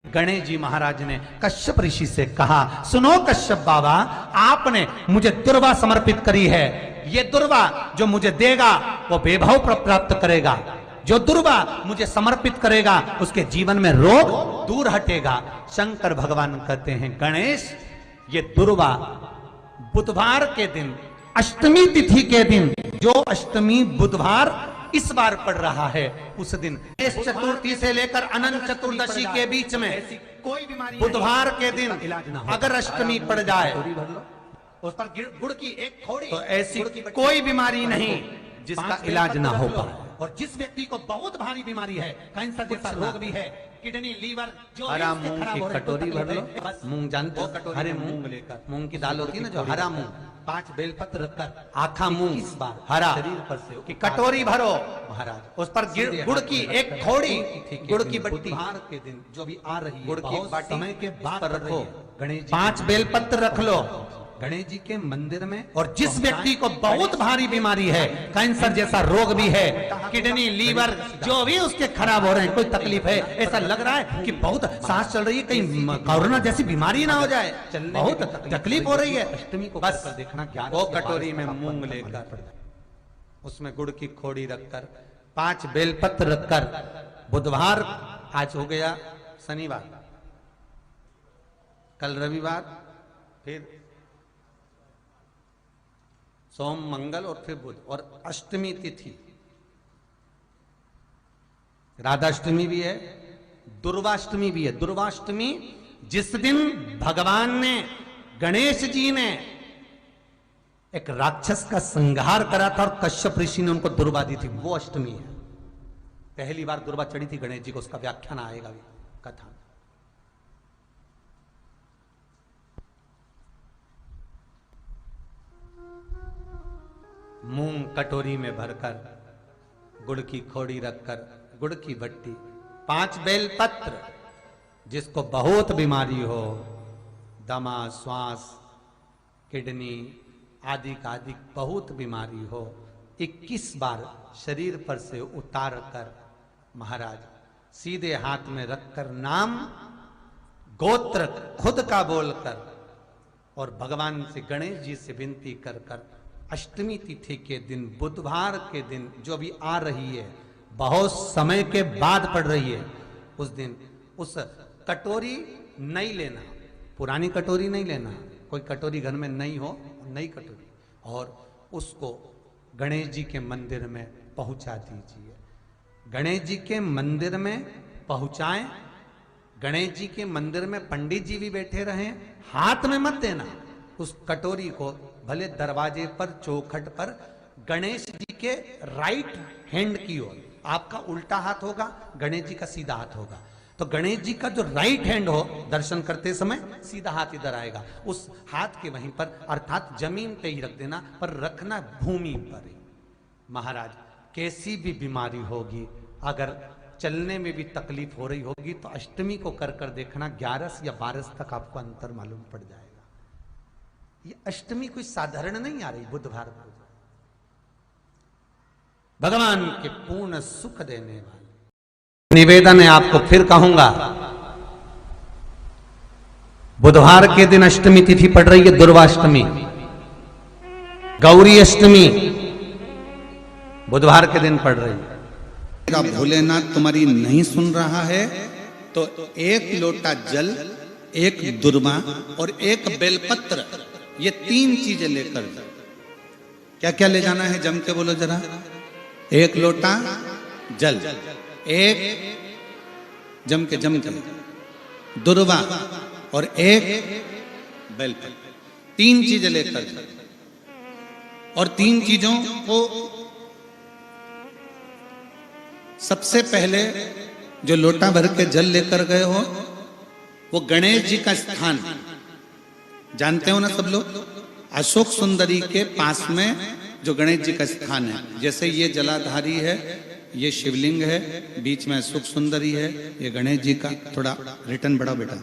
गणेश जी महाराज ने कश्यप ऋषि से कहा, सुनो कश्यप बाबा, आपने मुझे दुर्वा समर्पित करी है। ये दुर्वा जो मुझे देगा वो वैभव प्राप्त करेगा। जो दुर्वा मुझे समर्पित करेगा उसके जीवन में रोग दूर हटेगा। शंकर भगवान कहते हैं, गणेश, ये दुर्वा बुधवार के दिन, अष्टमी तिथि के दिन, जो अष्टमी बुधवार इस बार पड़ रहा है, उस दिन इस चतुर्थी से लेकर अनंत चतुर्दशी के बीच में कोई बीमारी, बुधवार के दिन अगर अष्टमी पड़ जाए, उस पर गुड़ की एक थोड़ी, तो ऐसी कोई बीमारी नहीं जिसका इलाज ना हो पाए। और जिस व्यक्ति को बहुत भारी बीमारी है, कैंसर जैसा रोग भी है, किडनी, लीवर, जो हरा मूंग की कटोरी भर लो, मूंग जानते हो, हरे मूंग लेकर, मूंग की दाल होती है ना जो, हरा मूंग, 5 बेलपत्र रखकर आखा मूंग हरा शरीर पर से की कटोरी भरो महाराज, उस पर गुड़ की एक थोड़ी, गुड़ की बट्टी, के दिन जो भी आ रही है, गुड़ की बाटी समय के बाद रखो। गणेश 5 बेलपत्र रख लो गणेश जी के मंदिर में। और जिस व्यक्ति को बहुत भारी बीमारी है, कैंसर जैसा रोग भी है, किडनी, लीवर, जो भी उसके खराब हो रहे हैं, कोई तकलीफ है, ऐसा लग रहा है कि बहुत सांस चल रही है, कहीं कोरोना जैसी बीमारी ना हो जाए, बहुत तकलीफ हो रही है, अष्टमी को बस देखना, वो कटोरी में मूंग लेकर, उसमें गुड़ की खोड़ी रखकर, 5 बेलपत्र रखकर, बुधवार आज हो गया शनिवार, कल रविवार, फिर सोम, मंगल और फिर बुध, और अष्टमी तिथि, राधाष्टमी भी है, दुर्वाष्टमी भी है। दुर्वाष्टमी जिस दिन भगवान ने, गणेश जी ने एक राक्षस का संहार करा था और कश्यप ऋषि ने उनको दुर्वा दी थी, वो अष्टमी है। पहली बार दुर्वा चढ़ी थी गणेश जी को, उसका व्याख्यान आएगा भी कथा। मूंग कटोरी में भरकर, गुड़ की खोड़ी रखकर, गुड़ की भट्टी, 5 बेलपत्र, जिसको बहुत बीमारी हो, दमा, श्वास, किडनी आदि का आदि बहुत बीमारी हो, 21 बार शरीर पर से उतार कर महाराज सीधे हाथ में रखकर नाम, गोत्र खुद का बोलकर, और भगवान से, गणेश जी से विनती कर कर, अष्टमी तिथि के दिन, बुधवार के दिन जो भी आ रही है, बहुत समय के बाद पड़ रही है, उस दिन उस कटोरी नहीं लेना, पुरानी कटोरी नहीं लेना, कोई कटोरी घर में नहीं हो, नई कटोरी, और उसको गणेश जी के मंदिर में पहुंचा दीजिए। गणेश जी के मंदिर में पहुंचाएं, गणेश जी के मंदिर में पंडित जी भी बैठे रहें, हाथ में मत देना उस कटोरी को, भले दरवाजे पर, चौखट पर, गणेश जी के राइट हैंड की ओर, आपका उल्टा हाथ होगा, गणेश जी का सीधा हाथ होगा, तो गणेश जी का जो राइट हैंड हो, दर्शन करते समय सीधा हाथ इधर आएगा, उस हाथ के वहीं पर, अर्थात जमीन पे ही रख देना, पर रखना भूमि पर ही। महाराज, कैसी भी बीमारी होगी, अगर चलने में भी तकलीफ हो रही होगी, तो अष्टमी को कर कर देखना, 11 या 12 तक आपको अंतर मालूम पड़ जाएगा। ये अष्टमी कोई साधारण नहीं आ रही, बुधवार को भगवान के पूर्ण सुख देने वाले। निवेदन है आपको, फिर कहूंगा, बुधवार के दिन अष्टमी तिथि पड़ रही है, दुर्वाष्टमी, गौरी अष्टमी बुधवार के दिन पड़ रही है। भोलेनाथ तुम्हारी नहीं सुन रहा है तो 1 लोटा जल, 1 दुर्वा और 1 बेलपत्र, ये 3 चीजें लेकर, क्या क्या ले जाना है, जम के बोलो जरा। 1 लोटा जल, 1 जम के दुर्वा और 1 बेलपत्र, 3 चीजें लेकर, और 3 चीजों को सबसे पहले जो लोटा भर के जल लेकर गए हो, वो गणेश जी का स्थान जानते हो ना सब लोग, अशोक सुंदरी के पास में जो गणेश जी का स्थान है, जैसे ये जलाधारी है, ये शिवलिंग है, बीच में अशोक सुंदरी है, ये गणेश जी का, थोड़ा रिटर्न बढ़ा बेटा,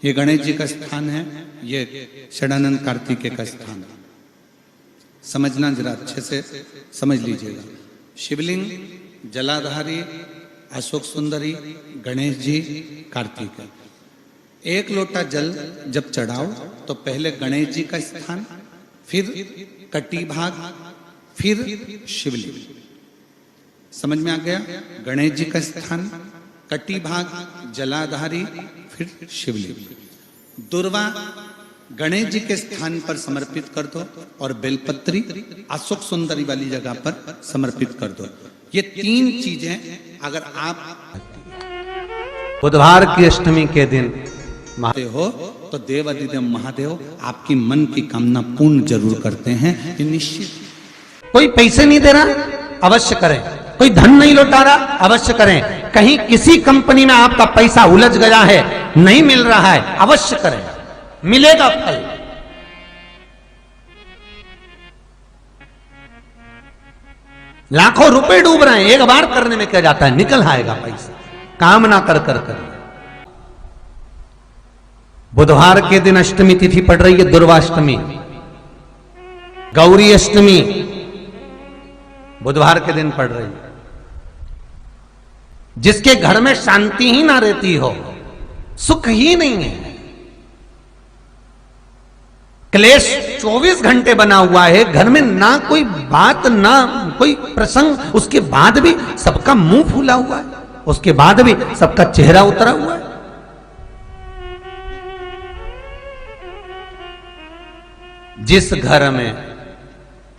ये गणेश जी का स्थान है, ये षडानंद कार्तिकेय का स्थान है। समझना जरा अच्छे से समझ लीजिएगा। शिवलिंग, जलाधारी, अशोक सुंदरी, गणेश जी, कार्तिक। एक लोटा जल जब चढ़ाओ तो पहले गणेश जी का स्थान, फिर कटी भाग, फिर शिवलिंग। समझ में आ गया? गणेश जी का स्थान, कटी भाग, जलाधारी, फिर शिवलिंग। दुर्वा गणेश जी के स्थान पर समर्पित कर दो और बेलपत्री अशोक सुंदरी वाली जगह पर समर्पित कर दो। ये तीन चीजें अगर आप बुधवार की अष्टमी के दिन हो तो देवाधिदेव महादेव आपकी मन की कामना पूर्ण जरूर करते हैं, ये निश्चित। कोई पैसे नहीं दे रहा, अवश्य करें। कोई धन नहीं लौटा रहा, अवश्य करें। कहीं किसी कंपनी में आपका पैसा उलझ गया है, नहीं मिल रहा है, अवश्य करें, मिलेगा फल। लाखों रुपए डूब रहे हैं, एक बार करने में क्या जाता है, निकल आएगा पैसा। काम ना कर कर कर। बुधवार के दिन अष्टमी तिथि पड़ रही है, दुर्वाष्टमी, गौरी अष्टमी बुधवार के दिन पड़ रही है। जिसके घर में शांति ही ना रहती हो, सुख ही नहीं है, क्लेश 24 घंटे बना हुआ है घर में, ना कोई बात ना कोई प्रसंग, उसके बाद भी सबका मुंह फूला हुआ है, उसके बाद भी सबका चेहरा उतरा हुआ है। जिस घर में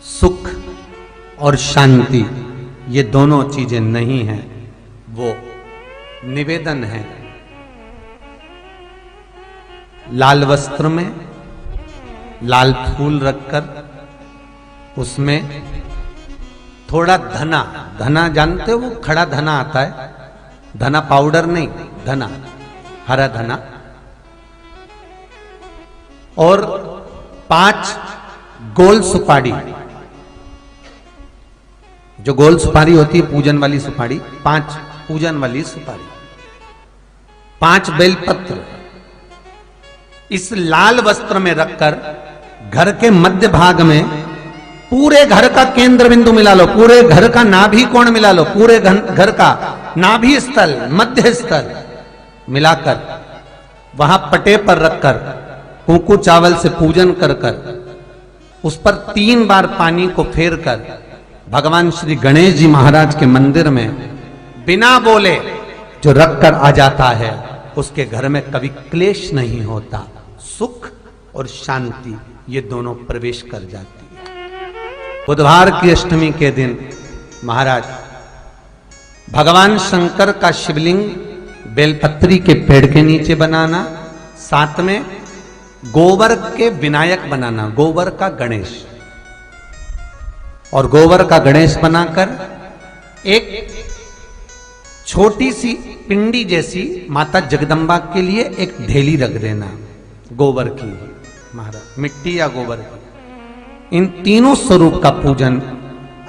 सुख और शांति ये दोनों चीजें नहीं हैं, वो निवेदन है लाल वस्त्र में लाल फूल रखकर, उसमें थोड़ा धना, धना जानते हो, वो खड़ा धना आता है, धना पाउडर नहीं, धना, हरा धना, और 5 गोल सुपारी, जो गोल सुपारी होती है पूजन वाली सुपारी, 5 पूजन वाली सुपारी, 5 बेलपत्र इस लाल वस्त्र में रखकर घर के मध्य भाग में, पूरे घर का केंद्र बिंदु मिला लो, पूरे घर का नाभि कोण मिला लो, पूरे घर का नाभि स्थल, मध्य स्थल मिलाकर वहां पटे पर रखकर कुंकू चावल से पूजन कर कर उस पर 3 बार पानी को फेर कर भगवान श्री गणेश जी महाराज के मंदिर में बिना बोले जो रखकर आ जाता है, उसके घर में कभी क्लेश नहीं होता, सुख और शांति ये दोनों प्रवेश कर जाती है। बुधवार की अष्टमी के दिन महाराज भगवान शंकर का शिवलिंग बेलपत्री के पेड़ के नीचे बनाना, साथ में गोबर के विनायक बनाना, गोबर का गणेश, और गोबर का गणेश बनाकर एक छोटी सी पिंडी जैसी माता जगदम्बा के लिए एक ढेली रख देना, गोबर की, महाराज मिट्टी या गोबर की। इन तीनों स्वरूप का पूजन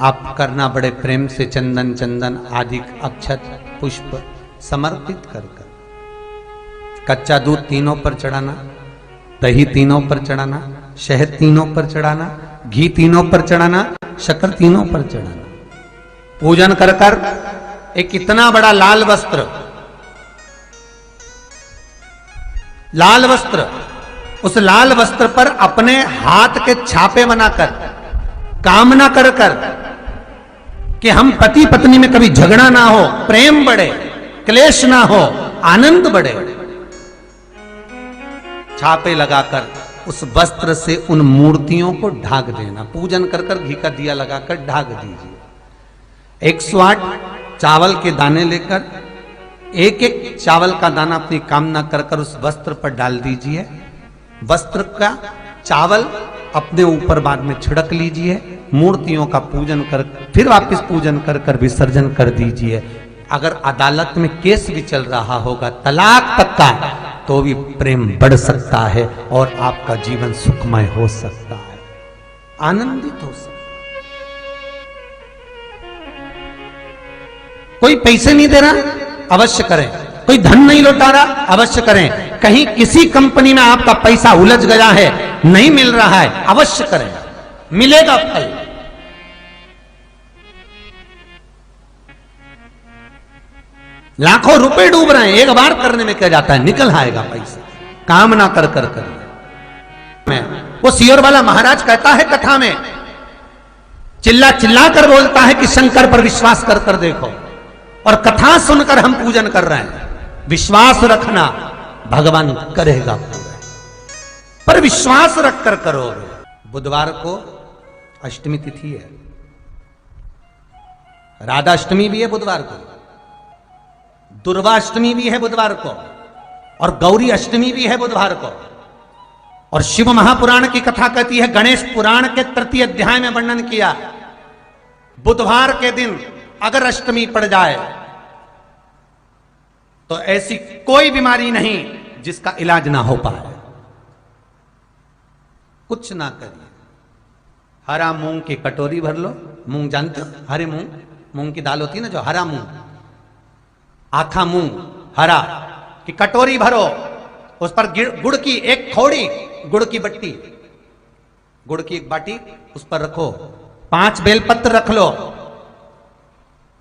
आप करना बड़े प्रेम से, चंदन चंदन आदि अक्षत पुष्प समर्पित कर कर, कच्चा दूध तीनों पर चढ़ाना, दही तीनों पर चढ़ाना, शहद तीनों पर चढ़ाना, घी तीनों पर चढ़ाना, शक्कर तीनों पर चढ़ाना। पूजन कर कर एक इतना बड़ा लाल वस्त्र, लाल वस्त्र, उस लाल वस्त्र पर अपने हाथ के छापे बनाकर कामना कर कर कि हम पति पत्नी में कभी झगड़ा ना हो, प्रेम बढ़े, क्लेश ना हो, आनंद बढ़े, छापे लगाकर उस वस्त्र से उन मूर्तियों को ढाक देना। पूजन कर कर घी का दिया लगाकर ढाक दीजिए। 108 चावल के दाने लेकर एक एक चावल का दाना अपनी कामना कर कर उस वस्त्र पर डाल दीजिए। वस्त्र का चावल अपने ऊपर बाद में छिड़क लीजिए, मूर्तियों का पूजन कर फिर वापस पूजन कर कर विसर्जन कर दीजिए। अगर अदालत में केस भी चल रहा होगा तलाक तक का, तो भी प्रेम बढ़ सकता है और आपका जीवन सुखमय हो सकता है, आनंदित हो सकता है। कोई पैसे नहीं दे रहा, अवश्य करें। कोई धन नहीं लौटा रहा, अवश्य करें। कहीं किसी कंपनी में आपका पैसा उलझ गया है, नहीं मिल रहा है, अवश्य करें, मिलेगा फल। लाखों रुपए डूब रहे हैं, एक बार करने में क्या जाता है, निकल आएगा पैसा। काम ना कर कर करिए। वो सियोर वाला महाराज कहता है कथा में, चिल्ला चिल्ला कर बोलता है कि शंकर पर विश्वास कर कर देखो, और कथा सुनकर हम पूजन कर रहे हैं। विश्वास रखना, भगवान करेगा पूरा, पर विश्वास रख कर करोगे। बुधवार को अष्टमी तिथि है, राधा अष्टमी भी है बुधवार को, दुर्गा अष्टमी भी है बुधवार को, और गौरी अष्टमी भी है बुधवार को। और शिव महापुराण की कथा कहती है, गणेश पुराण के तृतीय अध्याय में वर्णन किया, बुधवार के दिन अगर अष्टमी पड़ जाए तो ऐसी कोई बीमारी नहीं जिसका इलाज ना हो पाए। कुछ ना करिए, हरा मूंग की कटोरी भर लो, मूंग जानते हो, हरे मूंग, मूंग की दाल होती है ना जो, हरा मूंग, आखा मूंग हरा की कटोरी भरो, उस पर गुड़ की एक खोड़ी, गुड़ की बट्टी, गुड़ की एक बाटी उस पर रखो, 5 बेलपत्र रख लो,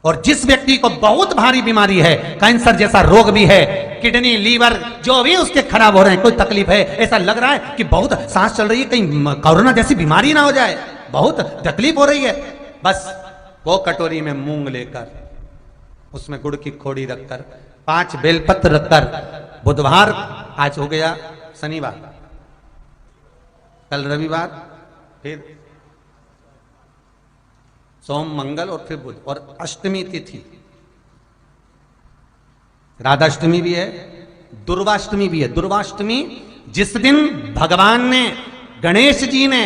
और जिस व्यक्ति को बहुत भारी बीमारी है, कैंसर जैसा रोग भी है, किडनी लीवर जो भी उसके खराब हो रहे हैं, कोई तकलीफ है, ऐसा लग रहा है कि बहुत सांस चल रही है, कहीं कोरोना जैसी बीमारी ना हो जाए, बहुत तकलीफ हो रही है, बस वो कटोरी में मूंग लेकर उसमें गुड़ की खोड़ी रखकर 5 बेलपत्र रखकर, बुधवार आज हो गया शनिवार, कल रविवार, फिर सोम मंगल और फिर बुध, और अष्टमी तिथि, राधाष्टमी भी है, दुर्वाष्टमी भी है। दुर्वाष्टमी जिस दिन भगवान ने, गणेश जी ने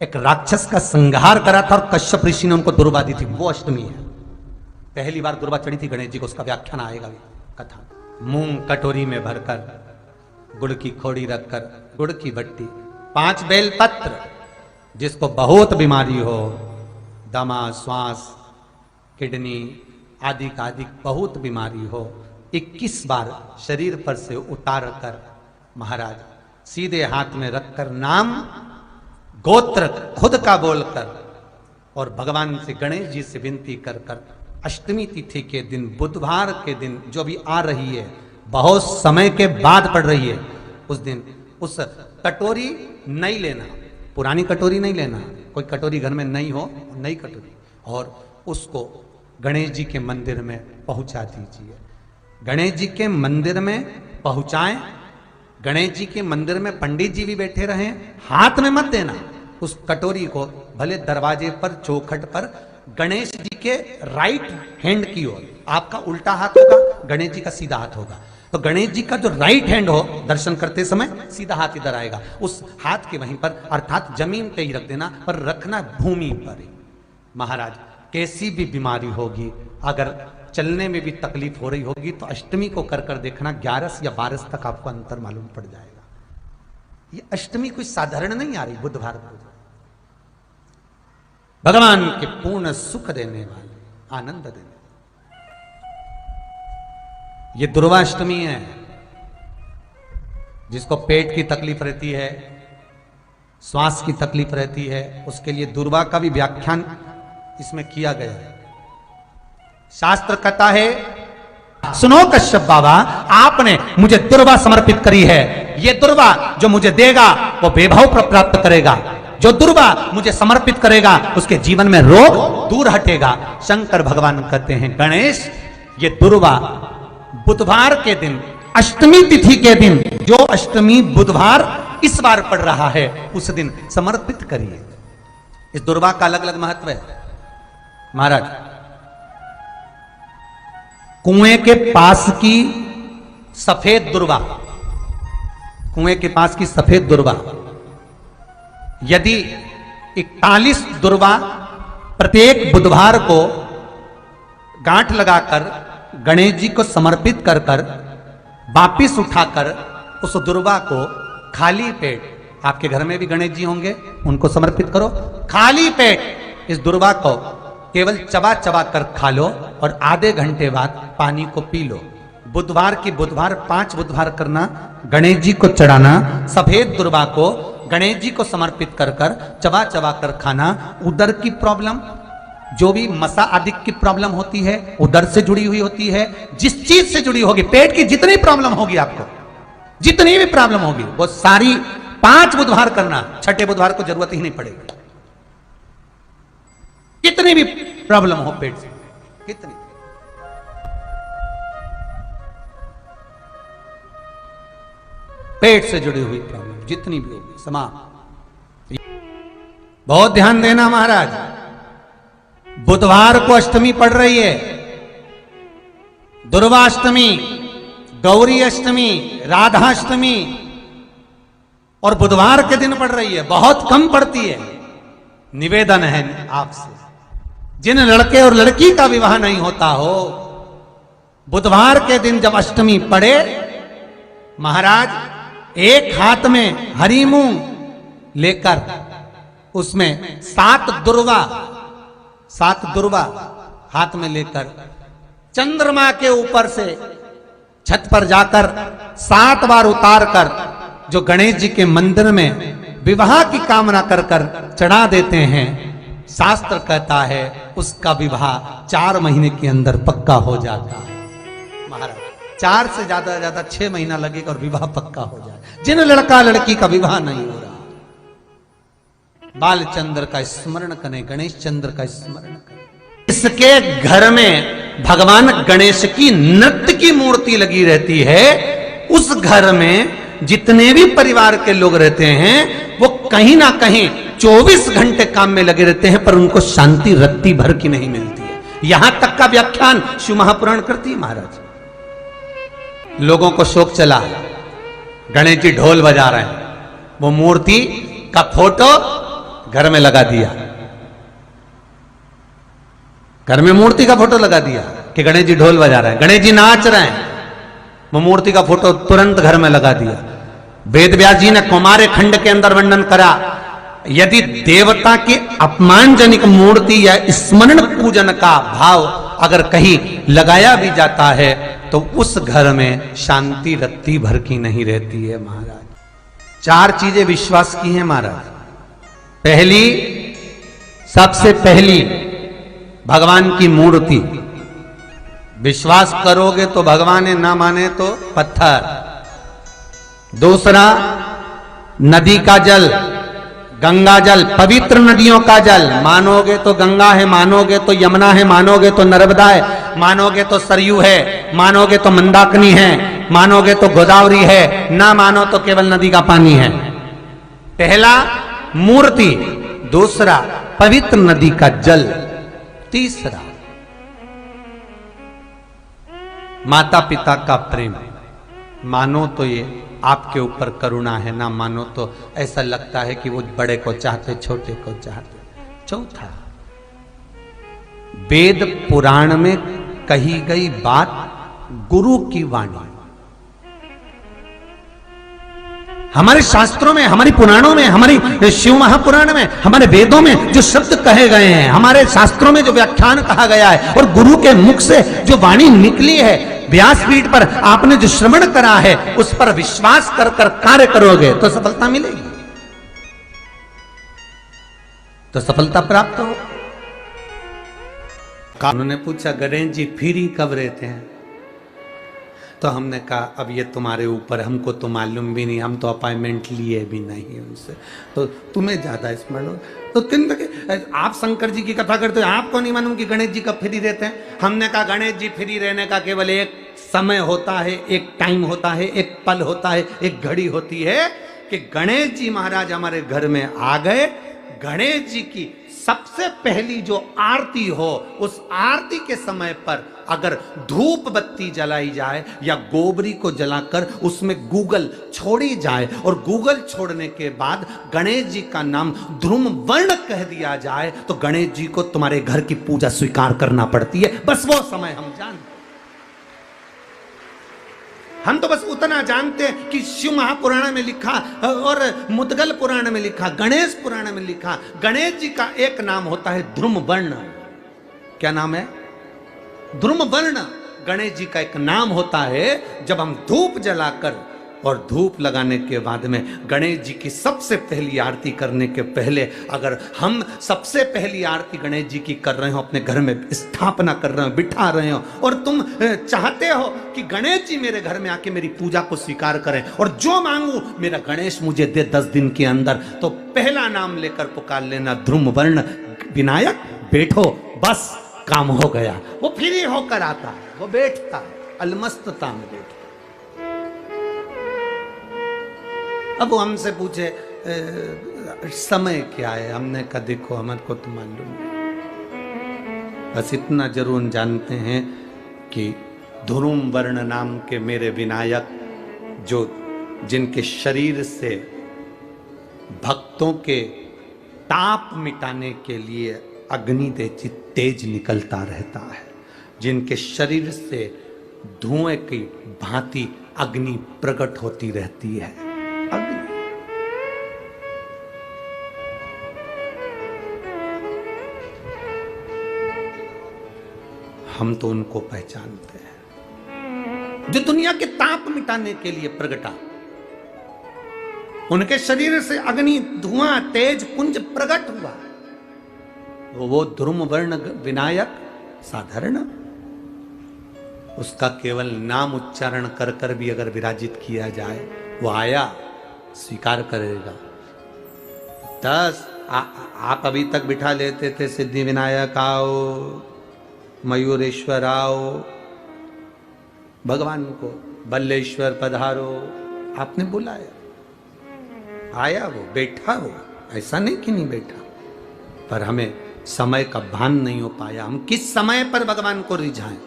एक राक्षस का संहार करा था और कश्यप ऋषि ने उनको दुर्वा दी थी, वो अष्टमी है। पहली बार दुर्वा चढ़ी थी गणेश जी को, उसका व्याख्यान आएगा कथा। मूंग कटोरी में भरकर, गुड़ की खोड़ी रखकर, गुड़ की बट्टी, 5 बेलपत्र, जिसको बहुत बीमारी हो, दमा, श्वास, किडनी आदि का आदि बहुत बीमारी हो, 21 बार शरीर पर से उतार कर महाराज सीधे हाथ में रखकर, नाम गोत्र खुद का बोलकर, और भगवान से, गणेश जी से विनती कर कर, अष्टमी तिथि के दिन, बुधवार के दिन जो भी आ रही है, बहुत समय के बाद पड़ रही है, उस दिन उस कटोरी नहीं लेना, पुरानी कटोरी नहीं लेना, कोई कटोरी घर में नहीं हो, नई कटोरी, और उसको गणेश जी के मंदिर में पहुंचा दीजिए। गणेश जी के मंदिर में पहुंचाएं, गणेश जी के मंदिर में पंडित जी भी बैठे रहें, हाथ में मत देना उस कटोरी को, भले दरवाजे पर, चौखट पर, गणेश जी के राइट हैंड की ओर, आपका उल्टा हाथ होगा, गणेश जी का सीधा हाथ होगा, तो गणेश जी का जो राइट हैंड हो, दर्शन करते समय सीधा हाथ इधर आएगा, उस हाथ के वहीं पर, अर्थात जमीन पे ही रख देना, पर रखना भूमि पर ही। महाराज कैसी भी बीमारी होगी, अगर चलने में भी तकलीफ हो रही होगी, तो अष्टमी को कर कर देखना, 11 या 12 तक आपको अंतर मालूम पड़ जाएगा। ये अष्टमी कोई साधारण नहीं आ रही, बुधवार को भगवान के पूर्ण सुख देने वाले, आनंद देने वाले, ये दुर्वाष्टमी है। जिसको पेट की तकलीफ रहती है, श्वास की तकलीफ रहती है, उसके लिए दुर्वा का भी व्याख्यान इसमें किया गया है। शास्त्र कहता है, सुनो कश्यप बाबा, आपने मुझे दुर्वा समर्पित करी है, ये दुर्वा जो मुझे देगा वो वैभव प्राप्त करेगा, जो दुर्वा मुझे समर्पित करेगा उसके जीवन में रोग दूर हटेगा। शंकर भगवान कहते हैं, गणेश ये दुर्वा बुधवार के दिन, अष्टमी तिथि के दिन, जो अष्टमी बुधवार इस बार पड़ रहा है, उस दिन समर्पित करिए। इस दुर्वा का अलग अलग महत्व है महाराज। कुएं के पास की सफेद दुर्वा, कुएं के पास की सफेद दुर्वा, यदि 41 दुर्वा प्रत्येक बुधवार को गांठ लगाकर गणेश जी को समर्पित कर कर वापिस उठाकर उस दुर्वा को खाली पेट, आपके घर में भी गणेश जी होंगे, उनको समर्पित करो, खाली पेट इस दुर्वा को केवल चबा चबा कर खा लो और आधे घंटे बाद पानी को पी लो। बुधवार की बुधवार 5 बुधवार करना, गणेश जी को चढ़ाना, सफेद दुर्वा को गणेश जी को समर्पित कर कर चबा चबा कर खाना। उदर की प्रॉब्लम, जो भी मसा आदि की प्रॉब्लम होती है, उदर से जुड़ी हुई होती है, जिस चीज से जुड़ी होगी, पेट की जितनी प्रॉब्लम होगी आपको, जितनी भी प्रॉब्लम होगी, वो सारी 5 बुधवार करना, छठे बुधवार को जरूरत ही नहीं पड़ेगी। कितनी भी प्रॉब्लम हो पेट से, कितनी, पेट से जुड़ी हुई प्रॉब्लम जितनी भी होगी समाप्त। बहुत ध्यान देना महाराज, बुधवार को अष्टमी पड़ रही है, दुर्वाष्टमी, गौरी अष्टमी, राधाष्टमी, और बुधवार के दिन पड़ रही है, बहुत कम पड़ती है। निवेदन है आपसे, जिन लड़के और लड़की का विवाह नहीं होता हो, बुधवार के दिन जब अष्टमी पड़े, महाराज एक हाथ में हरी मूंग लेकर उसमें 7 दुर्वा हाथ में लेकर चंद्रमा के ऊपर से छत पर जाकर 7 बार उतार कर जो गणेश जी के मंदिर में विवाह की कामना कर कर चढ़ा देते हैं, शास्त्र कहता है उसका विवाह 4 महीने के अंदर पक्का हो जाता है। महाराज 4 से ज्यादा 6 महीना लगेगा और विवाह पक्का हो जाए। जिन लड़का लड़की का विवाह नहीं हो रहा, बालचंद्र का स्मरण करें, गणेश चंद्र का स्मरण करें। इसके घर में भगवान गणेश की नृत्य की मूर्ति लगी रहती है। उस घर में जितने भी परिवार के लोग रहते हैं वो कहीं ना कहीं 24 घंटे काम में लगे रहते हैं, पर उनको शांति रत्ती भर की नहीं मिलती है। यहां तक का व्याख्यान शिव महापुराण करती है महाराज। लोगों को शोक चला, गणेश जी ढोल बजा रहे हैं, वो मूर्ति का फोटो घर में लगा दिया, घर में मूर्ति का फोटो लगा दिया कि गणेश जी ढोल बजा रहे हैं, गणेश जी नाच रहे हैं, वो मूर्ति का फोटो तुरंत घर में लगा दिया। वेद व्यास जी ने कुमार खंड के अंदर वर्णन करा, यदि देवता की अपमानजनक मूर्ति या स्मरण पूजन का भाव अगर कहीं लगाया भी जाता है तो उस घर में शांति रत्ती भर की नहीं रहती है महाराज। 4 चीजें विश्वास की हैं महाराज। पहली, सबसे पहली भगवान की मूर्ति, विश्वास करोगे तो भगवान है, ना माने तो पत्थर। दूसरा, नदी का जल, गंगा जल, पवित्र नदियों का जल, मानोगे तो गंगा है, मानोगे तो यमुना है, मानोगे तो नर्मदा है, मानोगे तो सरयू है, मानोगे तो मंदाकिनी है, मानोगे तो गोदावरी है, ना मानो तो केवल नदी का पानी है। पहला मूर्ति, दूसरा पवित्र नदी का जल, तीसरा माता पिता का प्रेम। मानो तो ये आपके ऊपर करुणा है, ना मानो तो ऐसा लगता है कि वो बड़े को चाहते, छोटे को चाहते। चौथा, वेद पुराण में कही गई बात गुरु की वाणी। हमारे शास्त्रों में, हमारी पुराणों में, हमारी शिव महापुराण में, हमारे वेदों में जो शब्द कहे गए हैं, हमारे शास्त्रों में जो व्याख्यान कहा गया है और गुरु के मुख से जो वाणी निकली है, व्यासपीठ पर आपने जो श्रवण करा है, उस पर विश्वास कर कर कार्य करोगे तो सफलता मिलेगी, तो सफलता प्राप्त हो। उन्होंने पूछा, गणेश जी फ्री कब रहते हैं? तो हमने कहा अब ये तुम्हारे ऊपर, हमको तो मालूम भी नहीं, हम तो अपॉइंटमेंट लिए भी नहीं उनसे, तो तुम्हें ज्यादा स्मरण हो। तो आप शंकर जी की कथा करते हो, आपको नहीं मालूम कि गणेश जी कब फ्री रहते हैं? हमने कहा गणेश जी फ्री रहने का केवल एक समय होता है, एक टाइम होता है, एक पल होता है, एक घड़ी होती है कि गणेश जी महाराज हमारे घर में आ गए। गणेश जी की सबसे पहली जो आरती हो, उस आरती के समय पर अगर धूप बत्ती जलाई जाए या गोबरी को जलाकर उसमें गूगल छोड़ी जाए और गूगल छोड़ने के बाद गणेश जी का नाम ध्रुम वर्ण कह दिया जाए, तो गणेश जी को तुम्हारे घर की पूजा स्वीकार करना पड़ती है। बस वो समय हम जानते, हम तो बस उतना जानते हैं कि शिव महापुराण में लिखा और मुद्गल पुराण में लिखा, गणेश पुराण में लिखा, गणेश जी का एक नाम होता है ध्रुम वर्ण। क्या नाम है? ध्रुम वर्ण। गणेश जी का एक नाम होता है, जब हम धूप जलाकर और धूप लगाने के बाद में गणेश जी की सबसे पहली आरती करने के पहले अगर हम सबसे पहली आरती गणेश जी की कर रहे हो, अपने घर में स्थापना कर रहे हो, बिठा रहे हो, और तुम चाहते हो कि गणेश जी मेरे घर में आके मेरी पूजा को स्वीकार करें और जो मांगू मेरा गणेश मुझे दे 10 दिन के अंदर, तो पहला नाम लेकर पुकार लेना ध्रुव वर्ण विनायक, बैठो, बस काम हो गया। वो फ्री होकर आता है, वो बैठता है, अलमस्तता में बैठता। अब वो हमसे पूछे समय क्या है, हमने कहा देखो हमारे को तो मालूम नहीं, बस इतना जरूर जानते हैं कि ध्रुव वर्ण नाम के मेरे विनायक, जो जिनके शरीर से भक्तों के ताप मिटाने के लिए अग्नि तेज निकलता रहता है, जिनके शरीर से धुएं की भांति अग्नि प्रकट होती रहती है। अग्नि हम तो उनको पहचानते हैं जो दुनिया के ताप मिटाने के लिए प्रगटा, उनके शरीर से अग्नि धुआं तेज पुंज प्रकट हुआ। वो ध्रुव वर्ण विनायक साधारण, उसका केवल नाम उच्चारण कर कर भी अगर विराजित किया जाए, वो आया स्वीकार करेगा। 10 आप अभी तक बिठा लेते थे सिद्धि विनायक आओ, मयूरेश्वर आओ, भगवान को बल्लेश्वर पधारो, आपने बुलाया, आया, वो बैठा, वो ऐसा नहीं कि नहीं बैठा, पर हमें समय का भान नहीं हो पाया। हम किस समय पर भगवान को रिझाएं?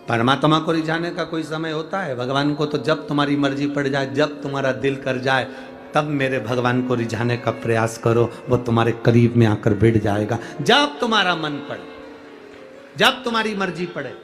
परमात्मा को रिझाने का कोई समय होता है? भगवान को तो जब तुम्हारी मर्जी पड़ जाए, जब तुम्हारा दिल कर जाए, तब मेरे भगवान को रिझाने का प्रयास करो, वो तुम्हारे करीब में आकर बैठ जाएगा। जब तुम्हारा मन पड़े, जब तुम्हारी मर्जी पड़े।